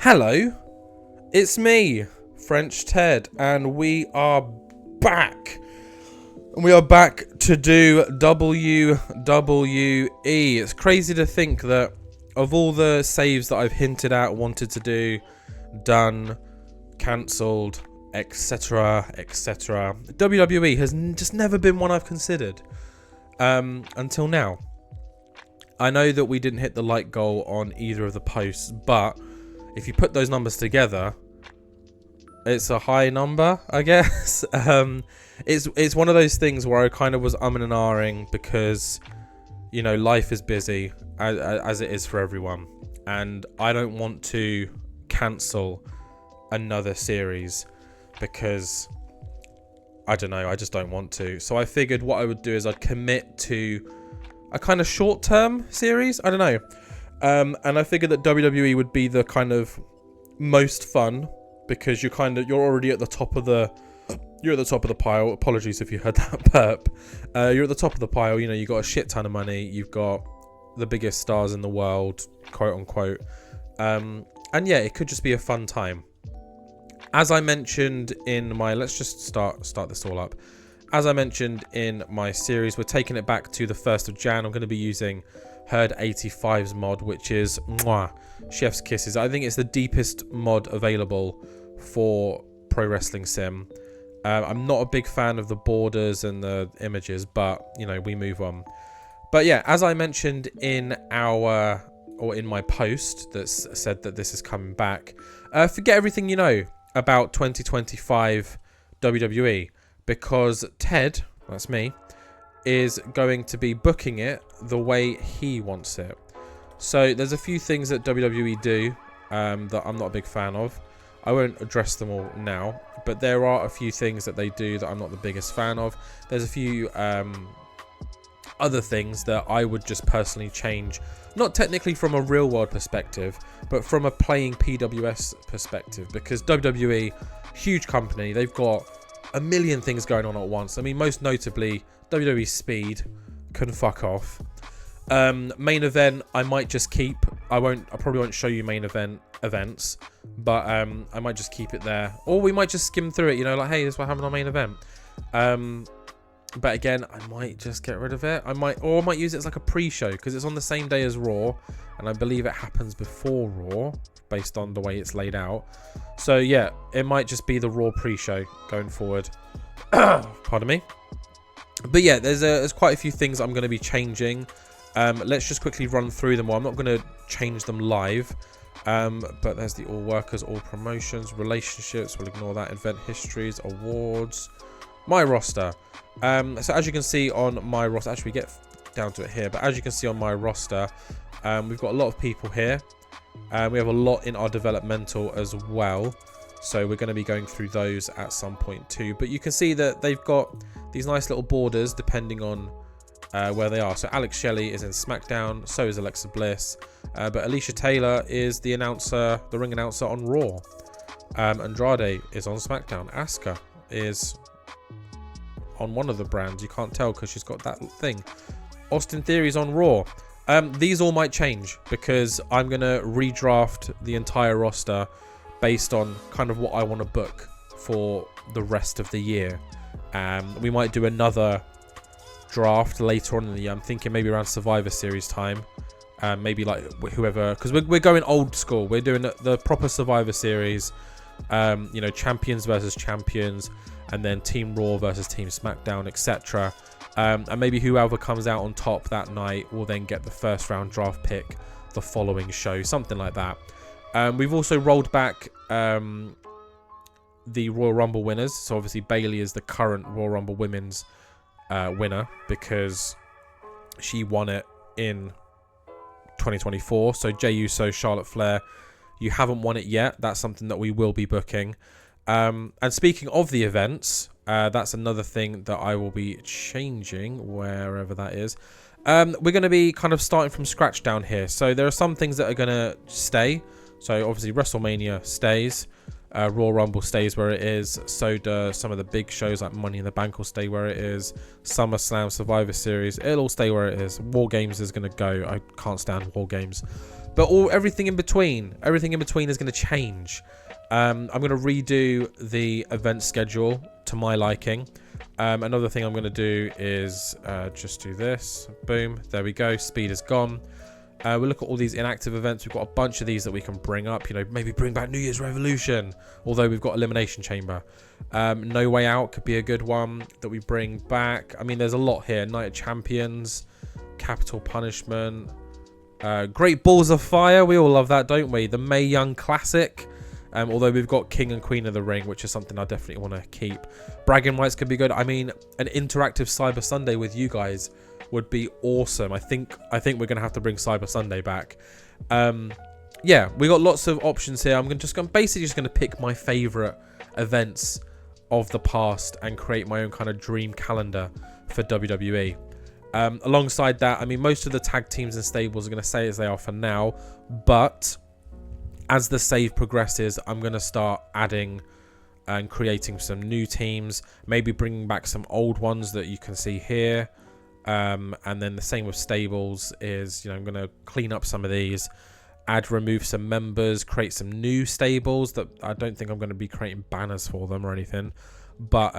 Hello, it's me, French Ted, and we are back. We are back to do WWE. It's crazy to think that of all the saves that I've hinted at, wanted to do, done, cancelled, etc., etc., WWE has just never been one I've considered until now. I know that we didn't hit the like goal on either of the posts, but if you put those numbers together, it's a high number, I guess. It's one of those things where I kind of was umming and ahhing because, you know, life is busy as it is for everyone, and I don't want to cancel another series because I don't know, I just don't want to. So I figured what I would do is I'd commit to a kind of short-term series. I don't know. And I figured that WWE would be the kind of most fun because you're already at the top of the pile. Apologies if you heard that burp. You're at the top of the pile. You know, you got a shit ton of money. You've got the biggest stars in the world, quote unquote. And yeah, it could just be a fun time. As I mentioned in my, let's just start this all up. As I mentioned in my series, we're taking it back to the 1st of Jan. I'm going to be using Herd 85's mod, which is chef's kisses. I think it's the deepest mod available for Pro Wrestling Sim. I'm not a big fan of the borders and the images, but you know, we move on. But yeah, as I mentioned in my post that said that this is coming back, forget everything you know about 2025 WWE, because Ted, that's me, is going to be booking it the way he wants it. So there's a few things that WWE do that I'm not a big fan of. I won't address them all now, but there are a few things that they do that I'm not the biggest fan of. There's a few other things that I would just personally change, not technically from a real world perspective, but from a playing PWS perspective, because WWE, huge company, they've got a million things going on at once. I mean, most notably, WWE Speed can fuck off. Main event, I might just keep. I probably won't show you main events, but I might just keep it there, or we might just skim through it. You know, like, hey, this is what happened on main event. But again, I might just get rid of it. I might use it as like a pre-show because it's on the same day as Raw, and I believe it happens before Raw based on the way it's laid out. So yeah, it might just be the Raw pre-show going forward. Pardon me. But yeah, there's quite a few things I'm going to be changing. Let's just quickly run through them. Well, I'm not going to change them live. But there's the all workers, all promotions, relationships. We'll ignore that. Event histories, awards, my roster. So as you can see on my roster, actually we get down to it here, but as you can see on my roster, we've got a lot of people here. We have a lot in our developmental as well. So we're going to be going through those at some point too. But you can see that they've got these nice little borders depending on where they are. So Alex Shelley is in SmackDown, so is Alexa Bliss. But Alicia Taylor is the announcer, the ring announcer on Raw. Andrade is on SmackDown. Asuka is on one of the brands. You can't tell because she's got that thing. Austin Theory's on Raw. These all might change because I'm going to redraft the entire roster based on kind of what I want to book for the rest of the year. We might do another draft later on in the year. I'm thinking maybe around Survivor Series time. Maybe like whoever, because we're going old school. We're doing the proper Survivor Series. You know, champions versus champions, and then Team Raw versus Team SmackDown, etc. And maybe whoever comes out on top that night will then get the first round draft pick the following show, something like that. We've also rolled back the Royal Rumble winners. So obviously Bayley is the current Royal Rumble Women's winner because she won it in 2024. So Jey Uso, Charlotte Flair, you haven't won it yet. That's something that we will be booking. And speaking of the events, that's another thing that I will be changing wherever that is. We're going to be kind of starting from scratch down here. So there are some things that are going to stay. So obviously WrestleMania stays. Royal Rumble stays where it is. So do some of the big shows like Money in the Bank will stay where it is. SummerSlam, Survivor Series, it'll all stay where it is. War Games is going to go. I can't stand War Games. But everything in between is going to change. I'm going to redo the event schedule to my liking. Another thing I'm going to do is just do this. Boom. There we go. Speed is gone. We'll look at all these inactive events. We've got a bunch of these that we can bring up. You know, maybe bring back New Year's Revolution. Although we've got Elimination Chamber. No Way Out could be a good one that we bring back. I mean, there's a lot here. Night of Champions. Capital Punishment. Great Balls of Fire. We all love that, don't we? The Mae Young Classic. Although we've got King and Queen of the Ring, which is something I definitely want to keep. Bragging rights could be good. I mean, an interactive Cyber Sunday with you guys would be awesome. I think we're going to have to bring Cyber Sunday back. Yeah, we got lots of options here. I'm basically just going to pick my favorite events of the past and create my own kind of dream calendar for WWE. Alongside that, I mean, most of the tag teams and stables are going to stay as they are for now, but as the save progresses, I'm going to start adding and creating some new teams, maybe bringing back some old ones that you can see here. And then the same with stables is, you know, I'm going to clean up some of these, remove some members, create some new stables that I don't think I'm going to be creating banners for them or anything. But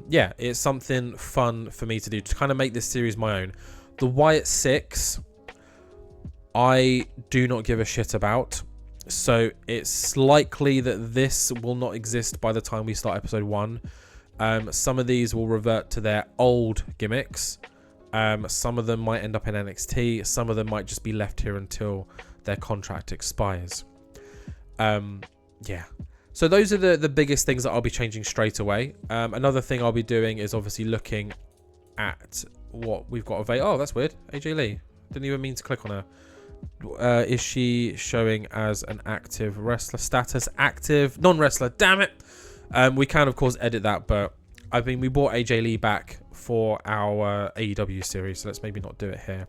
yeah, it's something fun for me to do to kind of make this series my own. The Wyatt 6, I do not give a shit about. So it's likely that this will not exist by the time we start episode 1. Some of these will revert to their old gimmicks. Some of them might end up in NXT. Some of them might just be left here until their contract expires. Yeah. So those are the biggest things that I'll be changing straight away. Another thing I'll be doing is obviously looking at what we've got available. Oh, that's weird. AJ Lee. Didn't even mean to click on her. Is she showing as an active wrestler? Status active, non-wrestler. Damn it. We can of course edit that, but I mean, we brought AJ Lee back for our AEW series, so let's maybe not do it here.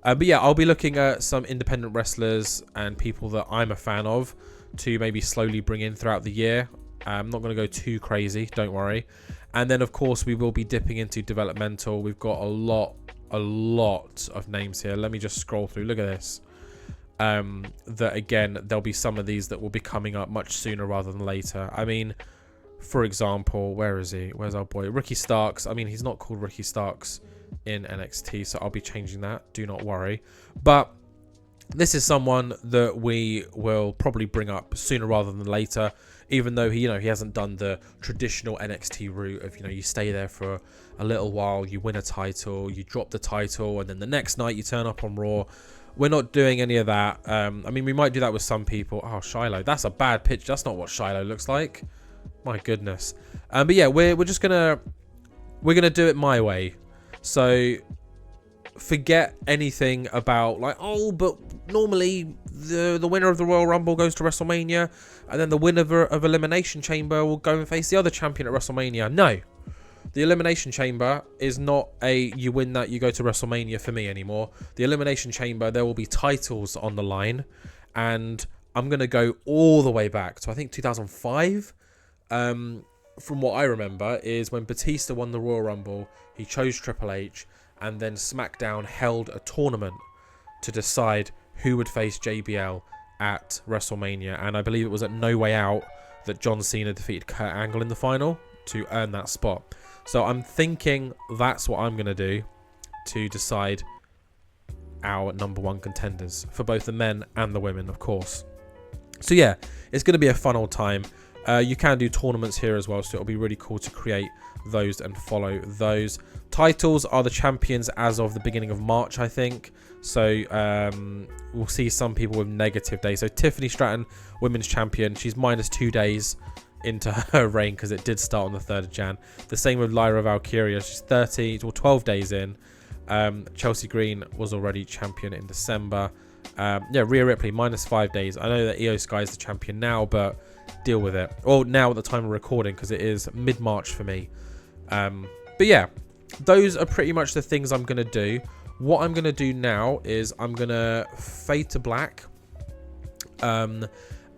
But yeah, I'll be looking at some independent wrestlers and people that I'm a fan of to maybe slowly bring in throughout the year. I'm not going to go too crazy, don't worry. And then of course we will be dipping into developmental. We've got a lot of names here. Let me just scroll through. Look at this. That again, there'll be some of these that will be coming up much sooner rather than later. I mean, for example, where is he? Where's our boy? Ricky Starks. I mean, he's not called Ricky Starks in NXT, so I'll be changing that. Do not worry. But this is someone that we will probably bring up sooner rather than later, even though he hasn't done the traditional NXT route of, you stay there for a little while, you win a title, you drop the title, and then the next night you turn up on Raw. We're not doing any of that. I mean, we might do that with some people. Oh, Shiloh. That's a bad pitch. That's not what Shiloh looks like. My goodness. But yeah, we're just gonna do it my way. So forget anything about like, oh, but normally the winner of the Royal Rumble goes to WrestleMania, and then the winner of Elimination Chamber will go and face the other champion at WrestleMania. No. The Elimination Chamber is not a you win that, you go to WrestleMania for me anymore. The Elimination Chamber, there will be titles on the line, and I'm going to go all the way back to, I think, 2005. From what I remember, is when Batista won the Royal Rumble, he chose Triple H, and then SmackDown held a tournament to decide who would face JBL at WrestleMania. And I believe it was at No Way Out that John Cena defeated Kurt Angle in the final to earn that spot. So I'm thinking that's what I'm going to do to decide our number one contenders for both the men and the women, of course. So yeah, it's going to be a fun old time. You can do tournaments here as well, so it'll be really cool to create those and follow those. Titles are the champions as of the beginning of March, I think. So we'll see some people with negative days. So Tiffany Stratton, women's champion, she's -2 days into her reign because it did start on the 3rd of Jan. The same with Lyra Valkyria, she's 12 days in. Chelsea Green was already champion in December. Yeah, Rhea Ripley, -5 days. I know that Io Sky is the champion now, but deal with it. Or now at the time of recording, because it is mid-March for me. But yeah, those are pretty much the things I'm going to do. What I'm going to do now is I'm going to fade to black.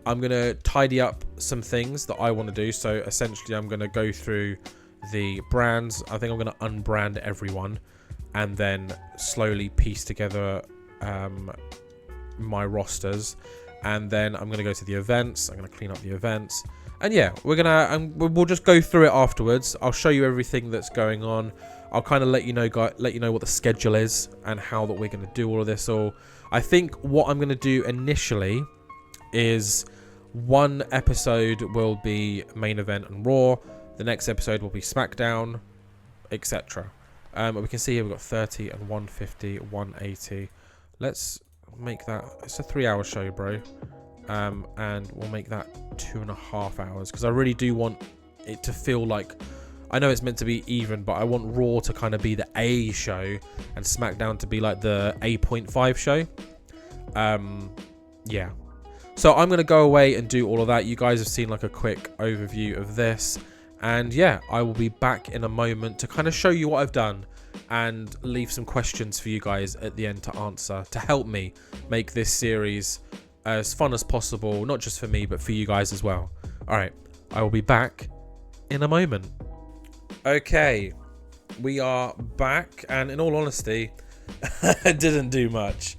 I'm going to tidy up some things that I want to do. So essentially, I'm going to go through the brands. I think I'm going to unbrand everyone and then slowly piece together my rosters. And then I'm going to go to the events. I'm going to clean up the events. And yeah, we'll just go through it afterwards. I'll show you everything that's going on. I'll kind of let you know what the schedule is and how that we're going to do all of this. All I think what I'm going to do initially is one episode will be main event and Raw. The next episode will be SmackDown, etc. We can see here we've got 30 and 150, 180. Let's make that. It's a 3-hour show, bro. And we'll make that 2.5 hours because I really do want it to feel like, I know it's meant to be even, but I want Raw to kind of be the A show and SmackDown to be like the A.5 show. Yeah. So I'm going to go away and do all of that. You guys have seen like a quick overview of this. And yeah, I will be back in a moment to kind of show you what I've done and leave some questions for you guys at the end to answer to help me make this series as fun as possible, not just for me, but for you guys as well. All right, I will be back in a moment. Okay, we are back, and in all honesty, I didn't do much.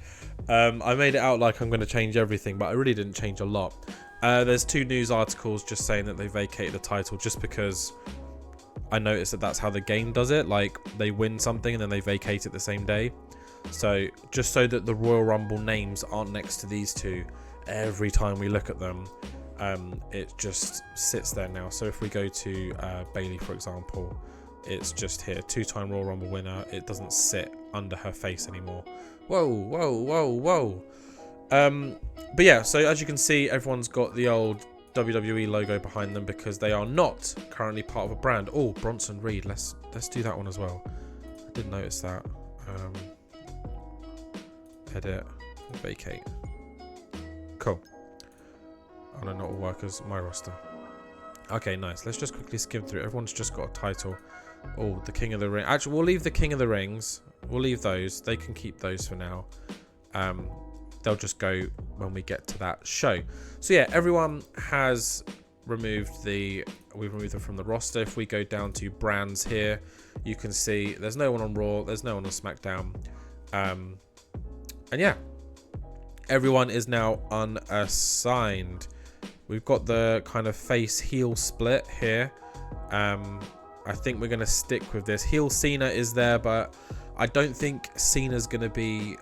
I made it out like I'm going to change everything, but I really didn't change a lot. There's 2 news articles just saying that they vacated the title just because I noticed that that's how the game does it. Like, they win something and then they vacate it the same day. So, just so that the Royal Rumble names aren't next to these 2 every time we look at them, it just sits there now. So, if we go to Bayley, for example, it's just here, 2-time Royal Rumble winner. It doesn't sit under her face anymore. Whoa, whoa, whoa, whoa. But yeah, so as you can see, everyone's got the old WWE logo behind them because they are not currently part of a brand. Oh, Bronson Reed. Let's do that one as well. I didn't notice that. Edit, vacate. Cool. Oh no, not all workers. My roster. Okay, nice. Let's just quickly skim through. Everyone's just got a title. Oh, the King of the Ring. Actually, we'll leave the King of the Rings. We'll leave those. They can keep those for now. They'll just go when we get to that show. So yeah, everyone has removed we've removed them from the roster. If we go down to brands here, you can see there's no one on Raw, there's no one on SmackDown. And yeah, everyone is now unassigned. We've got the kind of face heel split here. I think we're going to stick with this. Heel Cena is there, but I don't think Cena's going to be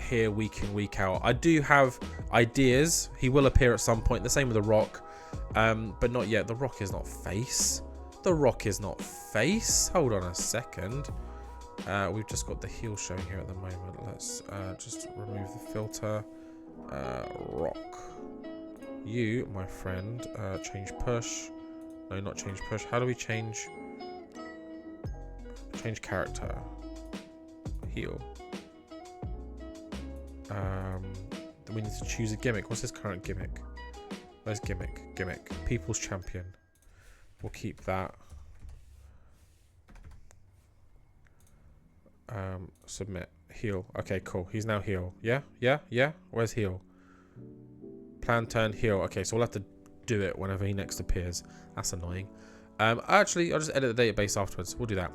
here week in, week out. I do have ideas. He will appear at some point. The same with The Rock, but not yet. The Rock is not face. The Rock is not face. Hold on a second. We've just got the heel showing here at the moment. Let's just remove the filter. Rock. You, my friend, change push. No, not change push. How do we change character? Heel. We need to choose a gimmick. What's his current gimmick? Where's gimmick? Gimmick. People's champion. We'll keep that. Submit. Heel. Okay, cool. He's now heel. Yeah? Yeah? Yeah? Where's heel? Plan, turn, heel. Okay, so we'll have to do it whenever he next appears. That's annoying. Actually, I'll just edit the database afterwards. We'll do that.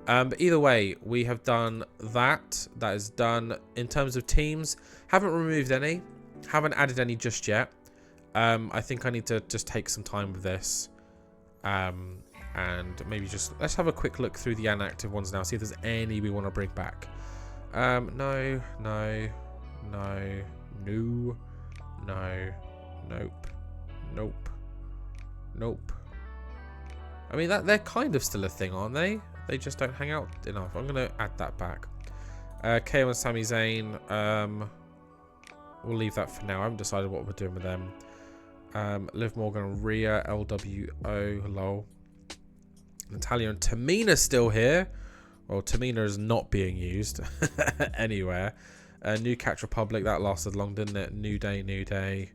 But either way, we have done that. That is done. In terms of teams, haven't removed any. Haven't added any just yet. I think I need to just take some time with this. And maybe just... Let's have a quick look through the inactive ones now. See if there's any we want to bring back. No. Nope. I mean, they're kind of still a thing, aren't they? They just don't hang out enough. I'm going to add that back. KO and Sami Zayn. We'll leave that for now. I haven't decided what we're doing with them. Liv Morgan, Rhea, LWO, lol. Natalia and Tamina still here. Well, Tamina is not being used anywhere. New Catch Republic, that lasted long, didn't it? New Day.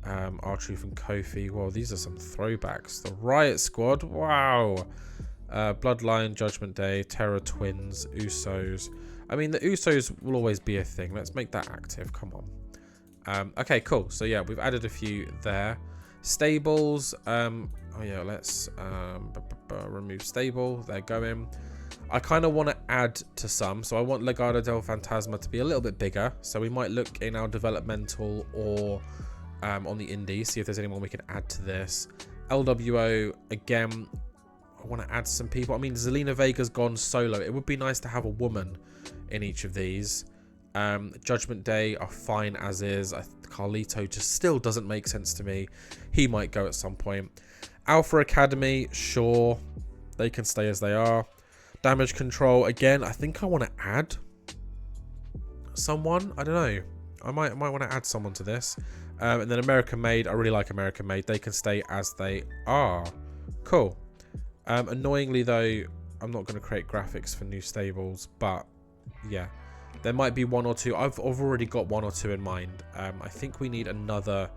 R-Truth and Kofi. Well, these are some throwbacks. The Riot Squad, wow. Bloodline, Judgment Day, Terror Twins, Usos. I mean, the Usos will always be a thing. Let's make that active. Come Okay, cool. So yeah, we've added a few there. Stables. Oh yeah, let's remove stable. They're going. I kind of want to add to some. So I want Legado del Fantasma to be a little bit bigger. So we might look in our developmental or on the indies, see if there's anyone we can add to this. LWO, again, I want to add some people. I mean, Zelina Vega's gone solo. It would be nice to have a woman in each of these. Judgment Day are fine as is. Carlito just still doesn't make sense to me. He might go at some point. Alpha Academy, sure. They can stay as they are. Damage Control, again, I think I want to add someone. I don't know. I might want to add someone to this. And then American Made, I really like American Made. They can stay as they are. Cool. Annoyingly, though, I'm not going to create graphics for new stables. But, yeah. There might be one or two. I've already got one or two in mind. I think we need another,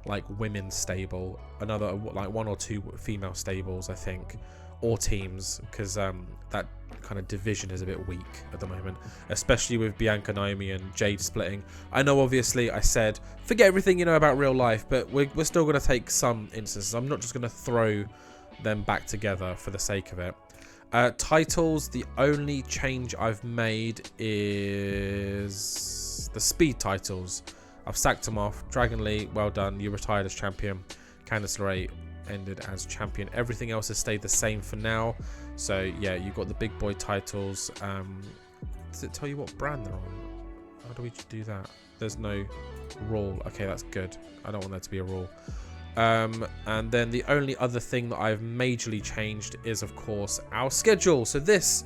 like, women's stable. Another, like, one or two female stables, I think. Or teams. Because that kind of division is a bit weak at the moment. Especially with Bianca Naomi and Jade splitting. I know, obviously, I said, forget everything you know about real life. But we're still going to take some instances. I'm not just going to throw them back together for the sake of it. Titles, the only change I've made is the speed titles. I've sacked them off. Dragon Lee, well done. You retired as champion. Candice LeRae ended as champion. Everything else has stayed the same for now. So, yeah, you've got the big boy titles. Does it tell you what brand they're on? How do we do that? There's no rule. Okay, that's good. I don't want there to be a rule. And then the only other thing that I've majorly changed is, of course, our schedule. So this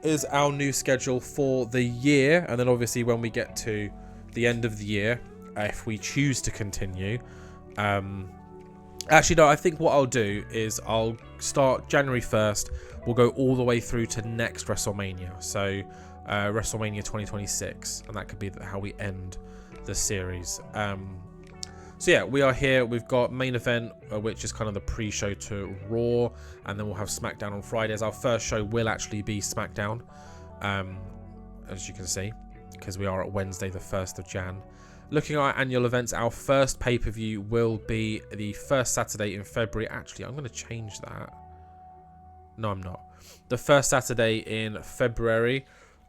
is our new schedule for the year. And then obviously when we get to the end of the year, if we choose to continue, actually, no, I think what I'll do is I'll start January 1st. We'll go all the way through to next WrestleMania. So WrestleMania 2026. And that could be how we end the series. So yeah, we are here. We've got main event, which is kind of the pre-show to Raw, and then we'll have SmackDown on Fridays. Our first show will actually be SmackDown, as you can see, because we are at Wednesday, the 1st of Jan. Looking at our annual events, our first pay-per-view will be the first Saturday in February. Actually, I'm going to change that. No, I'm not. The first Saturday in February.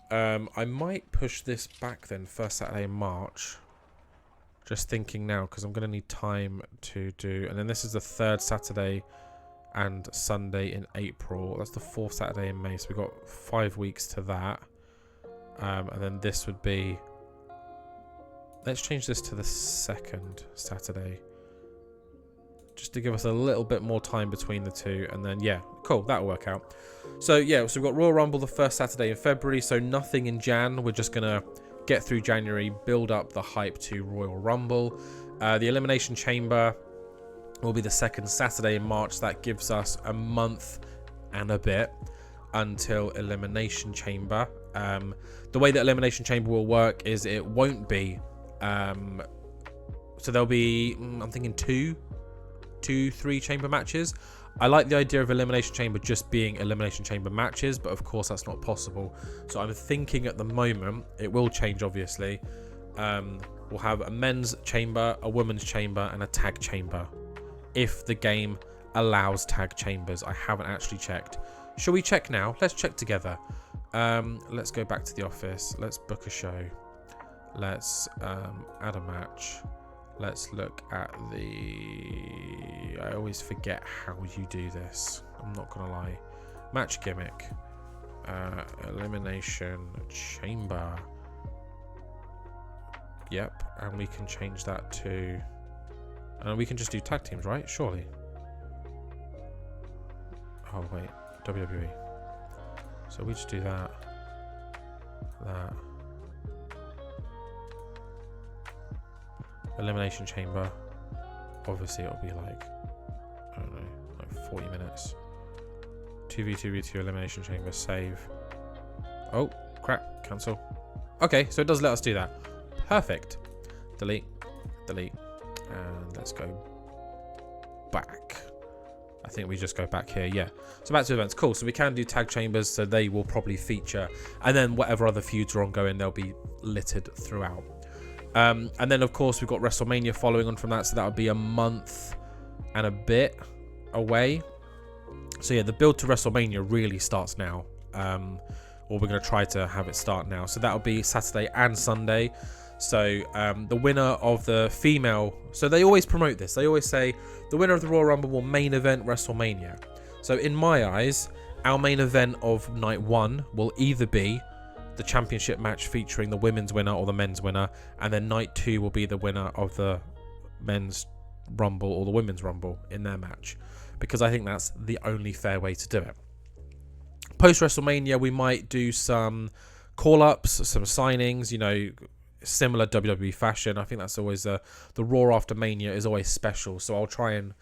I might push this back then, first Saturday in March. Just thinking now, because I'm going to need time to do... And then this is the third Saturday and Sunday in April. That's the fourth Saturday in May. So we've got 5 weeks to that. And then this would be... Let's change this to the second Saturday. Just to give us a little bit more time between the two. And then, yeah, cool. That'll work out. So, yeah, so we've got Royal Rumble the first Saturday in February. So nothing in Jan. We're just going to get through January, build up the hype to Royal Rumble. The Elimination Chamber will be the second Saturday in March. That gives us a month and a bit until Elimination Chamber. The way that Elimination Chamber will work is it won't be... so there'll be, I'm thinking 3 chamber matches. I like the idea of Elimination Chamber just being Elimination Chamber matches, but of course that's not possible. So I'm thinking at the moment, it will change obviously. We'll have a men's chamber, a women's chamber, and a tag chamber. If the game allows tag chambers. I haven't actually checked. Shall we check now? Let's check together. Let's go back to the office. Let's book a show. Let's add a match. Let's look at the... I always forget how you do this. I'm not going to lie. Match gimmick. Elimination Chamber. Yep. And we can change that to... And we can just do tag teams, right? Surely. Oh, wait. WWE. So we just do that. That. Elimination Chamber. Obviously it'll be like, I don't know, like 40 minutes. 2v2v2 Elimination Chamber, save. Oh, crap, cancel. Okay, so it does let us do that. Perfect. Delete, delete, and let's go back. I think we just go back here, yeah. So back to events, cool. So we can do tag chambers, so they will probably feature. And then whatever other feuds are ongoing, they'll be littered throughout. And then, of course, we've got WrestleMania following on from that, so that would be a month and a bit away. So, yeah, the build to WrestleMania really starts now. Or we're going to try to have it start now. So that'll be Saturday and Sunday. So the winner of the female... So they always promote this. They always say the winner of the Royal Rumble will main event WrestleMania. So in my eyes, our main event of night 1 will either be the championship match featuring the women's winner or the men's winner. And then night 2 will be the winner of the men's Rumble or the women's Rumble in their match. Because I think that's the only fair way to do it. Post WrestleMania, we might do some call-ups, some signings, you know, similar WWE fashion. I think that's always the Raw after Mania is always special, so I'll try and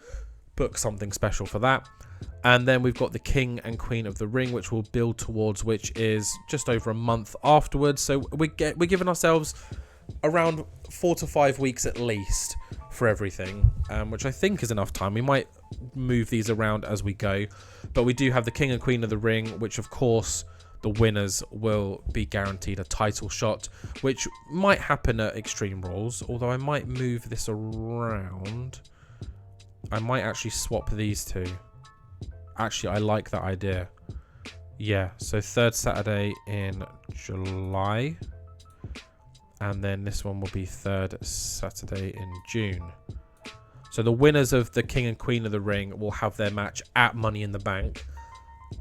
book something special for that. And then we've got the King and Queen of the Ring, which we'll build towards, which is just over a month afterwards. So we're giving ourselves around 4 to 5 weeks at least for everything, which I think is enough time. We might move these around as we go, but we do have the King and Queen of the Ring, which of course the winners will be guaranteed a title shot, which might happen at Extreme Rules, although I might move this around. I might actually swap these two. Actually, I like that idea. Yeah, so third Saturday in July, and then this one will be third Saturday in June. So the winners of the King and Queen of the Ring will have their match at Money in the Bank,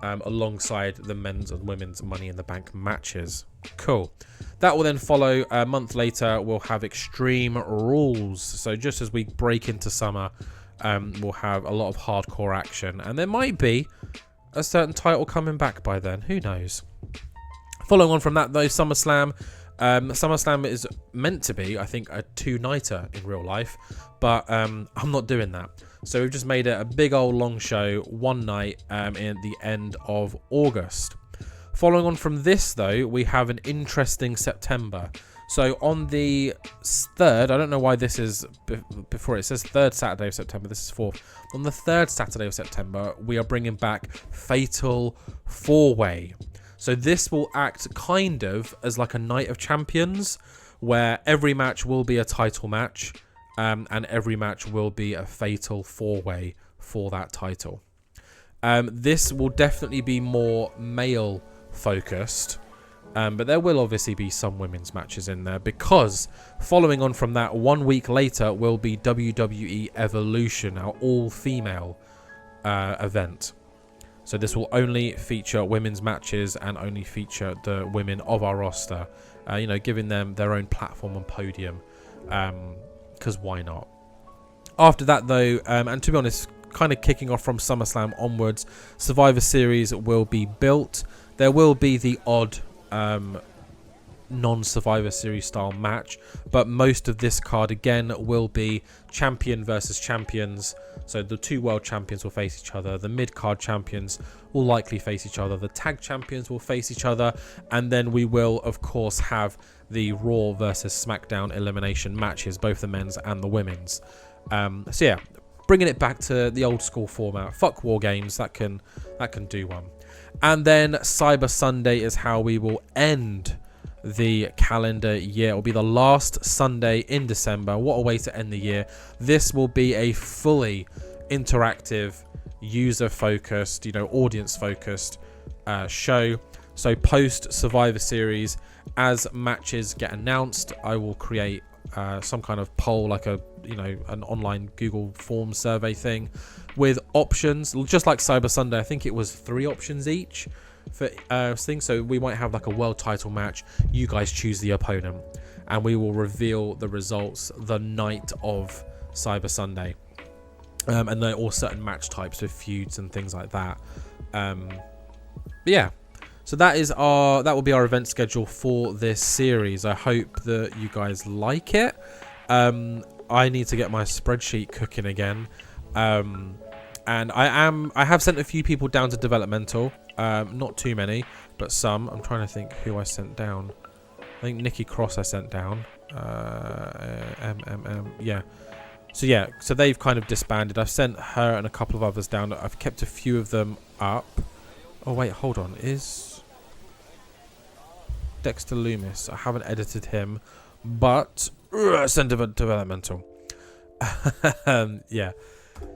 alongside the men's and women's Money in the Bank matches. Cool. That will then follow a month later. We'll have Extreme Rules. So just as we break into summer, we'll have a lot of hardcore action. And there might be a certain title coming back by then. Who knows? Following on from that, though, SummerSlam. SummerSlam is meant to be, I think, a 2-nighter in real life, but I'm not doing that. So we've just made it a big old long show, one night in the end of August. Following on from this, though, we have an interesting September. So on the 3rd, I don't know why this is before it says 3rd Saturday of September, this is 4th. On the 3rd Saturday of September, we are bringing back Fatal 4-Way. So this will act kind of as like a Night of Champions, where every match will be a title match, and every match will be a Fatal 4-Way for that title. This will definitely be more male focused, but there will obviously be some women's matches in there, because following on from that, 1 week later will be WWE Evolution, our all-female event. So this will only feature women's matches and only feature the women of our roster, you know, giving them their own platform and podium, because why not? After that, though, and to be honest, kind of kicking off from SummerSlam onwards, Survivor Series will be built. There will be the odd non-Survivor Series style match, but most of this card again will be champion versus champions. So the 2 world champions will face each other, the mid-card champions will likely face each other, the tag champions will face each other, and then we will of course have the Raw versus SmackDown elimination matches, both the men's and the women's. So yeah, bringing it back to the old school format. Fuck War Games, that can do one. And then Cyber Sunday is how we will end the calendar year. It will be the last Sunday in December. What a way to end the year. This will be a fully interactive, user focused, you know, audience focused show. So post Survivor Series, as matches get announced, I will create some kind of poll, like a, you know, an online Google form survey thing with options, just like Cyber Sunday. I think it was 3 options each for things. So we might have like a world title match. You guys choose the opponent, and we will reveal the results the night of Cyber Sunday. And they're all certain match types with feuds and things like that. Yeah. So that will be our event schedule for this series. I hope that you guys like it. I need to get my spreadsheet cooking again. And I have sent a few people down to developmental. Not too many, but some. I'm trying to think who I sent down. I think Nikki Cross I sent down. Yeah. So they've kind of disbanded. I've sent her and a couple of others down. I've kept a few of them up. Oh wait, hold on. Is Dexter Loomis? I haven't edited him, but Sentiment developmental. Yeah.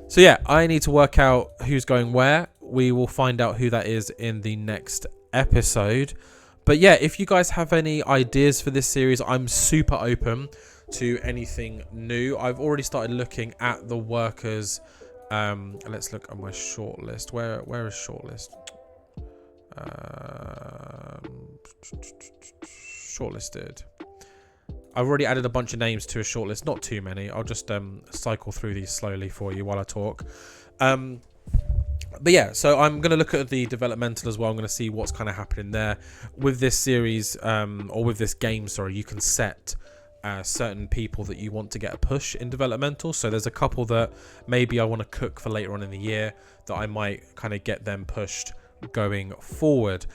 So yeah, I need to work out who's going where. We will find out who that is in the next episode. But yeah, if you guys have any ideas for this series, I'm super open to anything new. I've already started looking at the workers. Let's look at my shortlist. Where is shortlist? Shortlisted. I've already added a bunch of names to a shortlist, not too many. I'll just cycle through these slowly for you while I talk. But yeah, so I'm going to look at the developmental as well. I'm going to see what's kind of happening there. With this series, or with this game, sorry, you can set certain people that you want to get a push in developmental. So there's a couple that maybe I want to cook for later on in the year that I might kind of get them pushed going forward.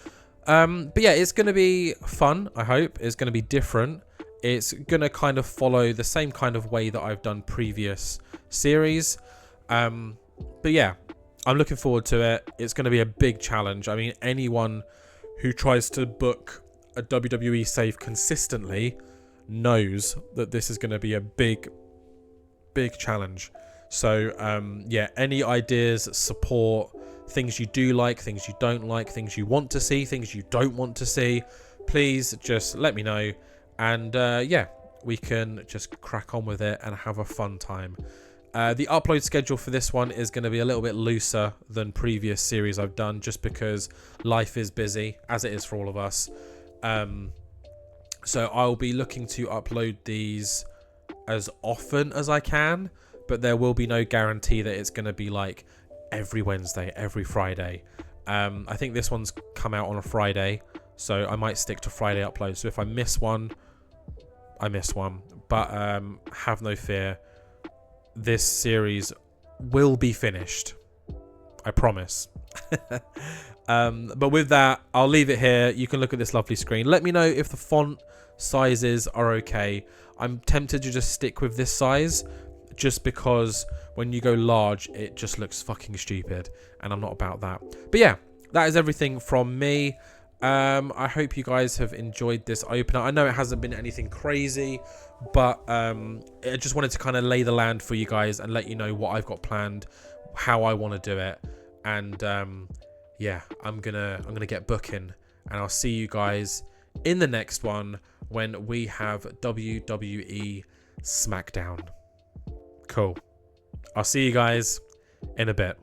But yeah, it's going to be fun, I hope. It's going to be different. It's going to kind of follow the same kind of way that I've done previous series. But yeah, I'm looking forward to it. It's going to be a big challenge. I mean, anyone who tries to book a WWE save consistently knows that this is going to be a big challenge. So yeah, any ideas, support, things you do like, things you don't like, things you want to see, things you don't want to see, please just let me know. And yeah, we can just crack on with it and have a fun time. The upload schedule for this one is going to be a little bit looser than previous series I've done, just because life is busy, as it is for all of us. So I'll be looking to upload these as often as I can, but there will be no guarantee that it's going to be like every Wednesday, every Friday. I think this one's come out on a Friday, so I might stick to Friday uploads. So if I miss one, I missed one. But have no fear. This series will be finished. I promise. But with that, I'll leave it here. You can look at this lovely screen. Let me know if the font sizes are okay. I'm tempted to just stick with this size, just because when you go large, it just looks fucking stupid, and I'm not about that. But yeah, that is everything from me. I hope you guys have enjoyed this opener. I know it hasn't been anything crazy, but I just wanted to kind of lay the land for you guys and let you know what I've got planned, how I want to do it, and yeah, I'm gonna get booking, and I'll see you guys in the next one when we have WWE SmackDown. Cool. I'll see you guys in a bit.